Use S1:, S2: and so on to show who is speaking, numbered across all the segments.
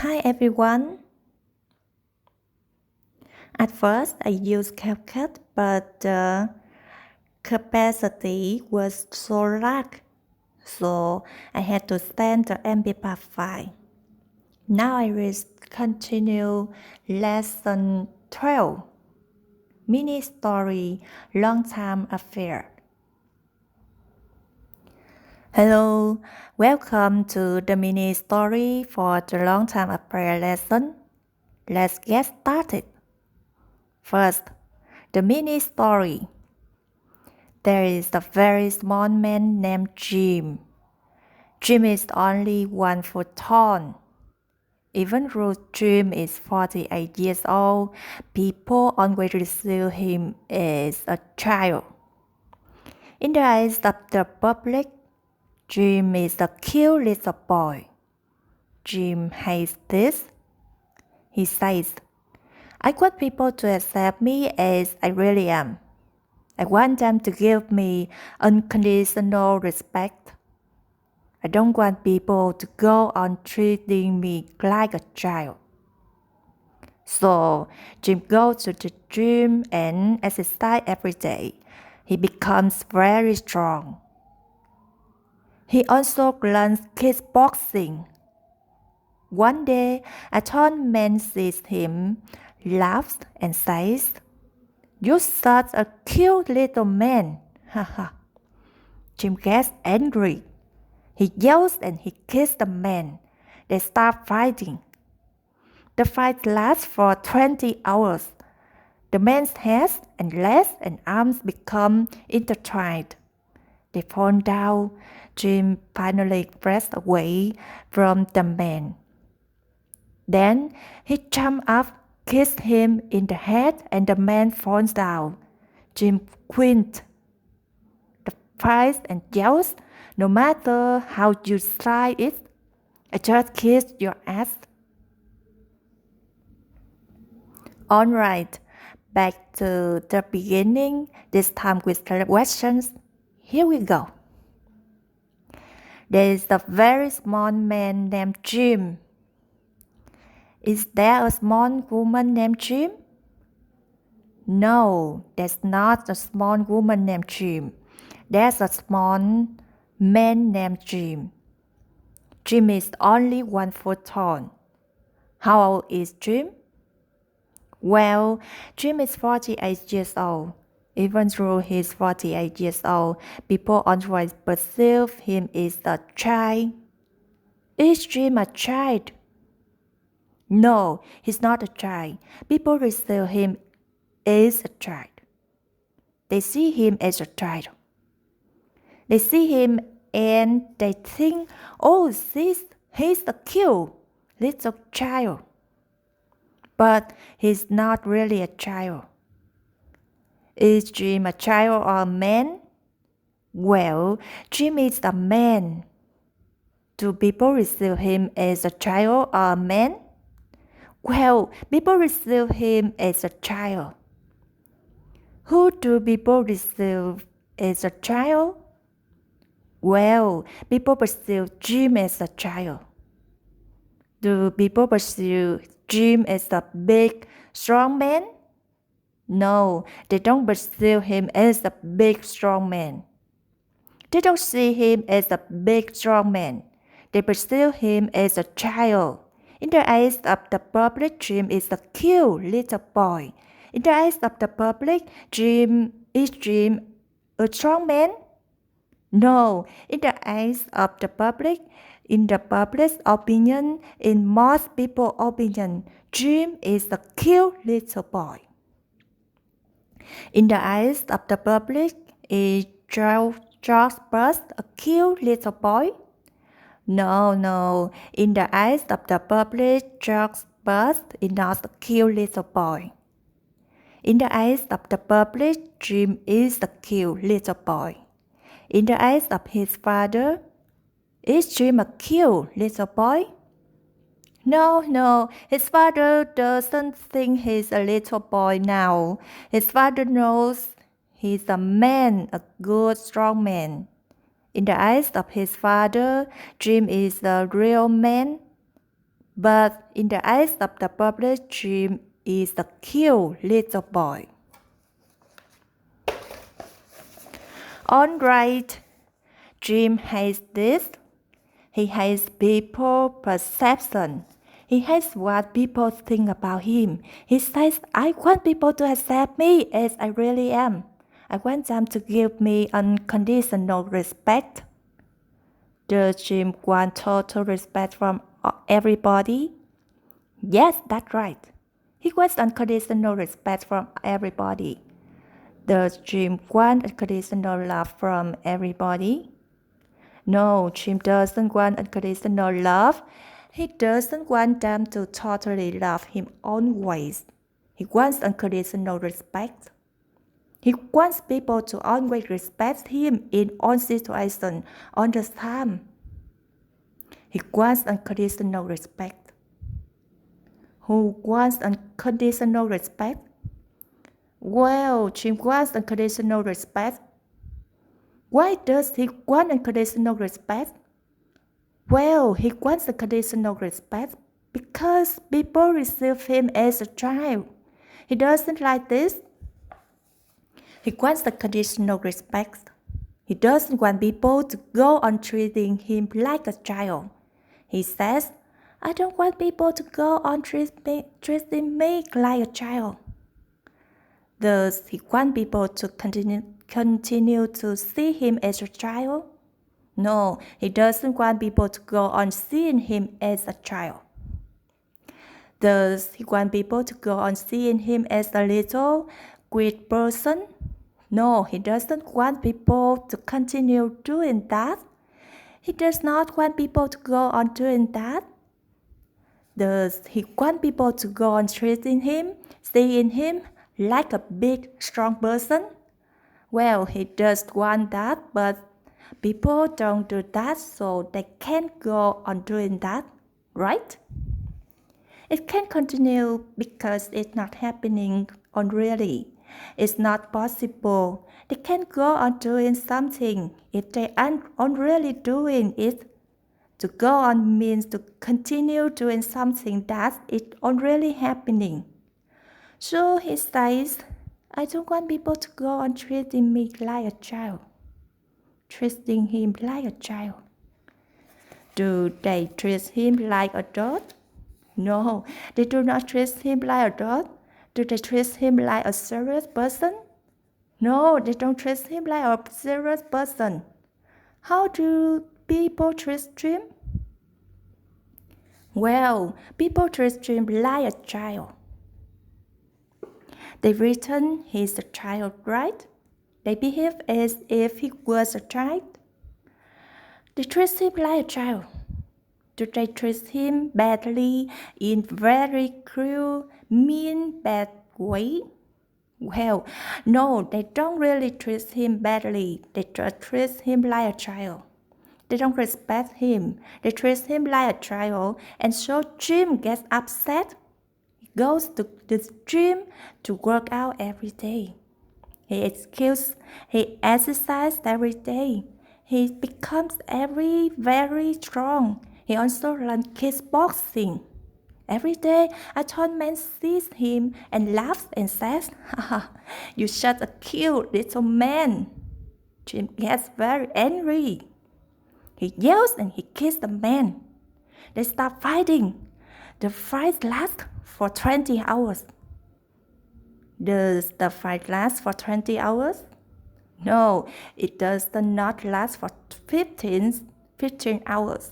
S1: Hi everyone. At first I used CapCut, but the capacity was so large, so I had to send the MP4 file. Now I will continue lesson 12, mini story, Longtime Affair. Hello, welcome to the mini story for the Longtime Affair lesson. Let's get started. First, the mini story. There is a very small man named Jim. Jim is only 1 foot tall. Even though Jim is 48 years old, people always see him as a child. In the eyes of the public, Jim is a cute little boy. Jim hates this. He says, I want people to accept me as I really am. I want them to give me unconditional respect. I don't want people to go on treating me like a child. So Jim goes to the gym and exercises every day. He becomes very strong. He also learns kickboxing. One day, a tall man sees him, laughs and says, "You're such a cute little man." Jim gets angry. He yells and he kicks the man. They start fighting. The fight lasts for 20 hours. The man's head and legs and arms become intertwined. They fall down. Jim finally breaks away from the man. Then he jumps up, kicks him in the head, and the man falls down. Jim quits the fight and yells, "No matter how you try it, I just kiss your ass." Alright, back to the beginning, this time with questions. Here we go. There is a very small man named Jim. Is there a small woman named Jim? No, there's not a small woman named Jim. There's a small man named Jim. Jim is only 1 foot tall. How old is Jim? Well, Jim is 48 years old. Even though he's 48 years old, people always perceive him as a child. Is Jim a child? No, he's not a child. People perceive him as a child. They see him as a child. They see him and they think, oh, he's a cute little child. But he's not really a child. Is Jim a child or a man? Well, Jim is a man. Do people receive him as a child or a man? Well, people receive him as a child. Who do people receive as a child? Well, people perceive Jim as a child. Do people perceive Jim as a big, strong man? No, they don't perceive him as a big, strong man. They don't see him as a big, strong man. They perceive him as a child. In the eyes of the public, Jim is a cute little boy. In the eyes of the public, is Jim a strong man? No, in the eyes of the public, in the public's opinion, in most people's opinion, Jim is a cute little boy. In the eyes of the public, is George Bush a cute little boy? No. In the eyes of the public, George Bush is not a cute little boy. In the eyes of the public, Jim is a cute little boy. In the eyes of his father, is Jim a cute little boy? No, his father doesn't think he's a little boy now. His father knows he's a man, a good, strong man. In the eyes of his father, Jim is a real man. But in the eyes of the public, Jim is a cute little boy. Alright, Jim hates this. He hates people perception. He hates what people think about him. He says, I want people to accept me as I really am. I want them to give me unconditional respect. Does Jim want total respect from everybody? Yes, that's right. He wants unconditional respect from everybody. Does Jim want unconditional love from everybody? No, Jim doesn't want unconditional love. He doesn't want them to totally love him always. He wants unconditional respect. He wants people to always respect him in all situations, all the time. He wants unconditional respect. Who wants unconditional respect? Well, Jim wants unconditional respect. Why does he want unconditional respect? Well, he wants unconditional respect because people receive him as a child. He doesn't like this. He wants unconditional respect. He doesn't want people to go on treating him like a child. He says, I don't want people to go on treating me like a child. Does he want people to continue to see him as a child? No, he doesn't want people to go on seeing him as a child. Does he want people to go on seeing him as a little weird person? No, he doesn't want people to continue doing that. He does not want people to go on doing that. Does he want people to go on treating him, seeing him like a big, strong person? Well, he does want that, but people don't do that, so they can't go on doing that, right? It can't continue because it's not happening on really. It's not possible. They can't go on doing something if they aren't on really doing it. To go on means to continue doing something that is on really happening. So he says, I don't want people to go on treating me like a child. Treating him like a child. Do they treat him like a dog? No, they do not treat him like a dog. Do they treat him like a serious person? No, they don't treat him like a serious person. How do people treat him? Well, people treat him like a child. They return he's a child, right? They behave as if he was a child. They treat him like a child. Do they treat him badly in very cruel, mean, bad way? Well, no, they don't really treat him badly. They just treat him like a child. They don't respect him. They treat him like a child, and so Jim gets upset. He goes to the gym to work out every day. He exercises every day. He becomes very strong. He also learns kickboxing. Every day, a tall man sees him and laughs and says, Haha, you're such a cute little man. Jim gets very angry. He yells and he kicks the man. They start fighting. The fight lasts for 20 hours. Does the fight last for 20 hours? No, it does not last for 15 hours.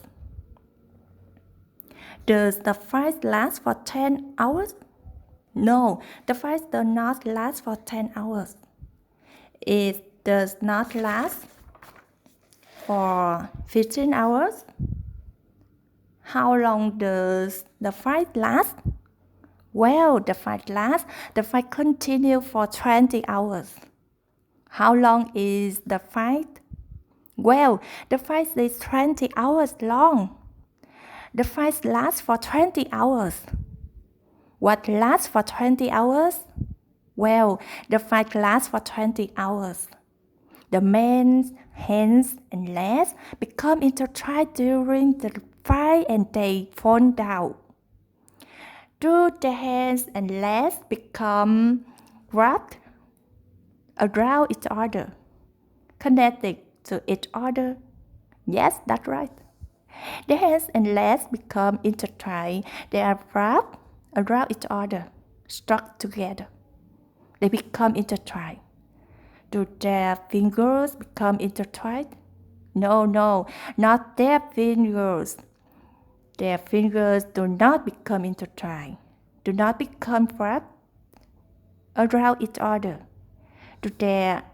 S1: Does the fight last for 10 hours? No, the fight does not last for 10 hours. It does not last for 15 hours. How long does the fight last? Well, the fight continues for 20 hours. How long is the fight? Well, the fight is 20 hours long. The fight lasts for 20 hours. What lasts for 20 hours? Well, the fight lasts for 20 hours. The man's hands and legs become intertwined during the fight and they fall down. Do the hands and legs become wrapped around each other, connected to each other? Yes, that's right. The hands and legs become intertwined. They are wrapped around each other, stuck together. They become intertwined. Do their fingers become intertwined? No, no, not their fingers. Their fingers do not become intertwined, do not become wrapped around each other. Do their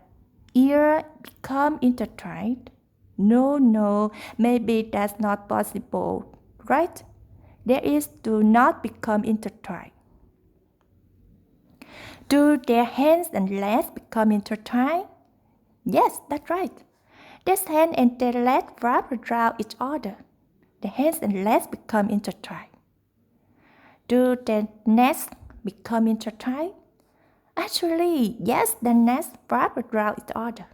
S1: ears become intertwined? No, no, maybe that's not possible, right? Their ears do not become intertwined. Do their hands and legs become intertwined? Yes, that's right. Their hands and their legs wrap around each other. The hands and legs become intertwined. Do the necks become intertwined? Actually, yes, the necks wrap around each other.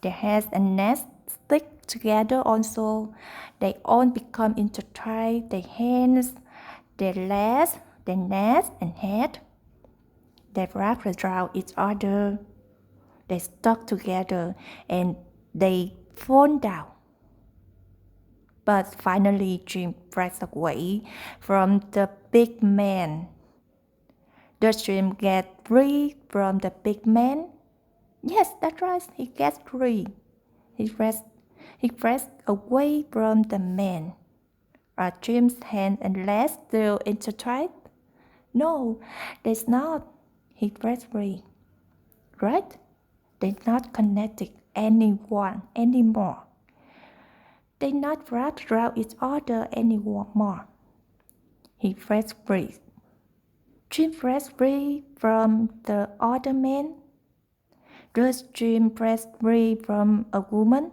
S1: The hands and necks stick together also. They all become intertwined. The hands, the legs, the necks and head. They wrap around each other. They stuck together and they fall down. But finally, Jim breaks away from the big man. Does Jim get free from the big man? Yes, that's right. He gets free. He breaks away from the man. Are Jim's hands and legs still intertwined? No, they're not. He breaks free. Right? They're not connected anymore. They're not wrapped around each other anymore. He breaks free. Jim breaks free from the other man. Does Jim break free from a woman?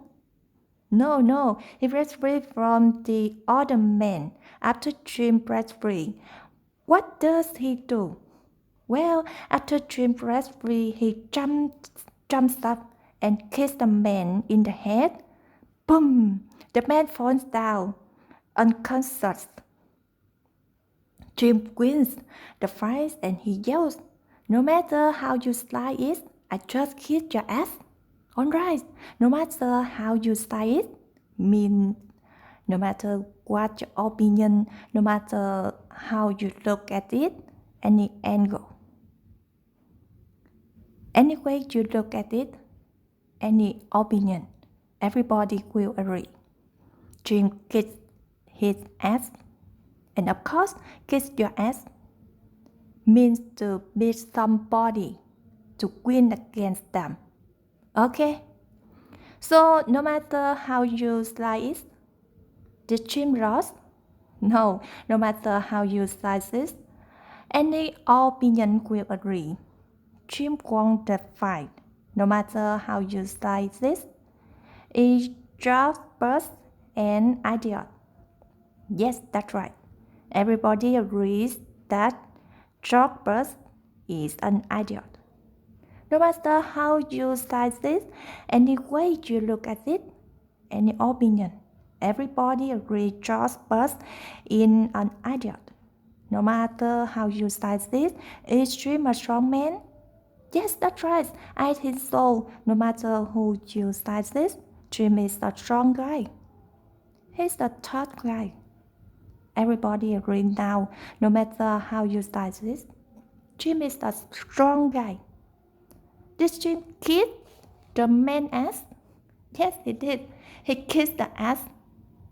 S1: No, he breaks free from the other man. After Jim breaks free, what does he do? Well, after Jim breaks free, he jumps up and kisses the man in the head. Boom! The man falls down, unconscious. Jim wins the fight and he yells, "No matter how you slice it, I just kiss your ass." Alright, no matter how you slice it, means no matter what your opinion, no matter how you look at it, any angle. Any way you look at it, any opinion, everybody will agree. Jim kissed his ass, and of course, kiss your ass means to beat somebody, to win against them. Okay? So no matter how you slice it, did Jim lose? No matter how you slice it, any opinion will agree. Jim won the fight. No matter how you slice it, it's just an idiot. Yes, that's right. Everybody agrees that George Bush is an idiot. No matter how you slice it, any way you look at it, any opinion, everybody agrees George Bush is an idiot. No matter how you slice it, is Jim a strong man? Yes, that's right. I think so. No matter who you slice it, Jim is a strong guy. He's a tough guy. Everybody agrees now. No matter how you slice it, Jim is a strong guy. Did Jim kiss the man's ass? Yes, he did. He kissed the ass.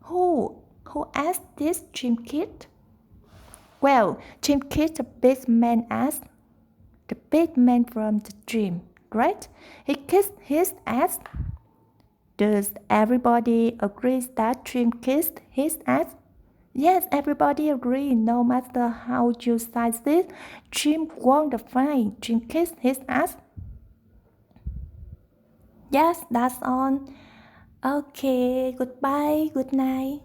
S1: Who ass did Jim kiss? Well, Jim kissed the big man's ass. The big man from the gym, right? He kissed his ass. Does everybody agree that Jim kissed his ass? Yes, everybody agrees. No matter how you slice it, Jim won the fight. Jim kissed his ass. Yes, that's all. Okay, goodbye, good night.